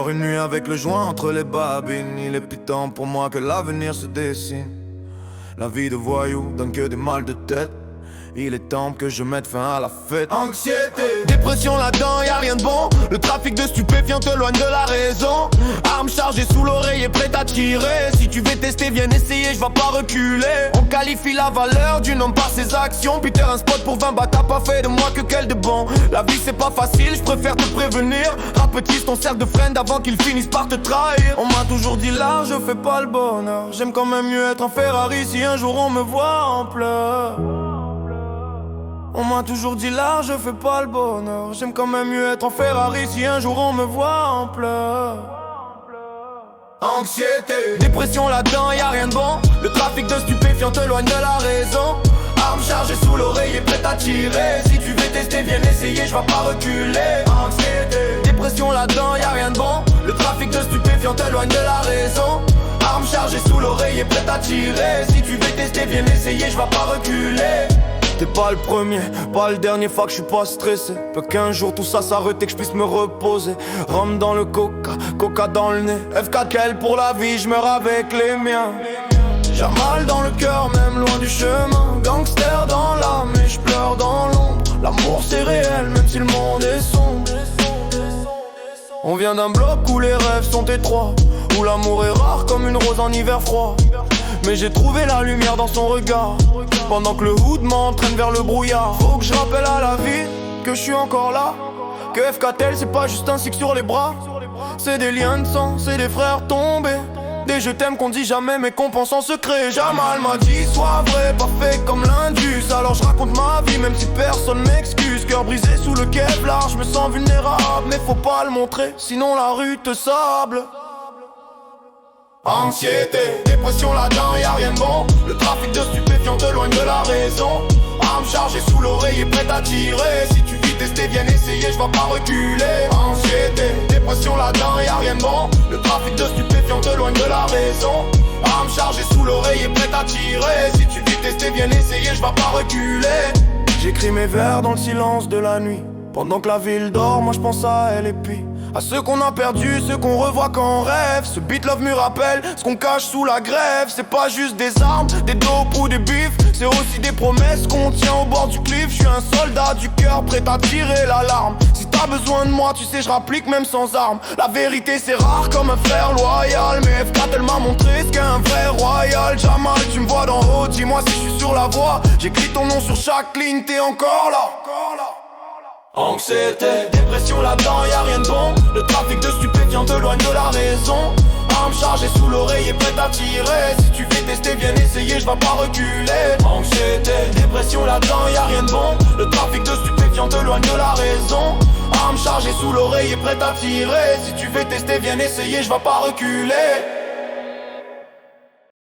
encore une nuit avec le joint entre les babines. Il est plus temps pour moi que l'avenir se dessine. La vie de voyou donne que des mal de tête. Il est temps que je mette fin à la fête. Anxiété, dépression là-dedans, y'a rien de bon. Le trafic de stupéfiants t'éloigne de la raison. Arme chargée sous l'oreille prête à tirer. Si tu veux tester, viens essayer, je vais pas reculer. On qualifie la valeur d'un homme par ses actions. Peter un spot pour 20 bahts, t'as pas fait de moi que quel de bon. La vie c'est pas facile, je préfère te prévenir. Rapetisse ton cercle de friends avant qu'ils finissent par te trahir. On m'a toujours dit là, je fais pas le bonheur. J'aime quand même mieux être en Ferrari si un jour on me voit en pleurs. On m'a toujours dit là, je fais pas le bonheur. J'aime quand même mieux être en Ferrari si un jour on me voit en pleurs. Anxiété, dépression là-dedans, y'a rien de bon. Le trafic de stupéfiants t'éloigne de la raison. Arme chargée sous l'oreille prête à tirer. Si tu veux tester, viens essayer, je vais pas reculer. Anxiété, dépression là-dedans, y'a rien de bon. Le trafic de stupéfiants t'éloigne de la raison. Arme chargée sous l'oreille prête à tirer. Si tu veux tester, viens essayer, je vais pas reculer. T'es pas le premier, pas le dernier fois que je suis pas stressé. Peu qu'un jour tout ça s'arrête et que je puisse me reposer. Rhum dans le coca, coca dans le nez. F4L pour la vie, je meurs avec les miens. J'ai mal dans le cœur, même loin du chemin. Gangster dans l'âme et je pleure dans l'ombre. L'amour c'est réel, même si le monde est sombre. On vient d'un bloc où les rêves sont étroits, où l'amour est rare comme une rose en hiver froid. Mais j'ai trouvé la lumière dans son regard, pendant que le hood m'entraîne vers le brouillard. Faut que je rappelle à la vie que je suis encore là, que F4L c'est pas juste un cycle sur les bras. C'est des liens de sang, c'est des frères tombés. Des je t'aime qu'on dit jamais mais qu'on pense en secret. Jamal m'a dit sois vrai, pas fait comme l'Indus. Alors je raconte ma vie même si personne m'excuse. Cœur brisé sous le Kevlar, je me sens vulnérable. Mais faut pas le montrer, sinon la rue te sable. Anxiété, dépression là-dedans, y'a rien de bon. Le trafic de stupéfiants t'éloigne de la raison. Arme chargée sous l'oreille prête à tirer. Si tu vis tester, viens essayer, je vais pas reculer. Anxiété, dépression là-dedans, y'a rien de bon. Le trafic de stupéfiants t'éloigne de la raison. Arme chargée sous l'oreille prête à tirer. Si tu vis tester, viens essayer, je vais pas reculer. J'écris mes vers dans le silence de la nuit. Pendant que la ville dort, moi je pense à elle et puis à ceux qu'on a perdus, ceux qu'on revoit quand on rêve. Ce beat love me rappelle ce qu'on cache sous la grève. C'est pas juste des armes, des dopes ou des bifs. C'est aussi des promesses qu'on tient au bord du cliff. Je suis un soldat du cœur prêt à tirer l'alarme. Si t'as besoin de moi, tu sais je rapplique même sans armes. La vérité c'est rare comme un frère loyal. Mais F4 elle m'a montré ce qu'est un vrai royal. Jamal tu me vois d'en haut, dis-moi si je suis sur la voie. J'écris ton nom sur chaque ligne, t'es encore là. Anxiété, dépression là-dedans, y'a rien de bon. Le trafic de stupéfiants t'éloigne de la raison. Arme chargée sous l'oreille et prête à tirer. Si tu veux tester, viens essayer, je vais pas reculer. Anxiété, dépression là-dedans, y'a rien de bon. Le trafic de stupéfiants t'éloigne de la raison. Arme chargée sous l'oreille et prête à tirer. Si tu veux tester, viens essayer, je vais pas reculer.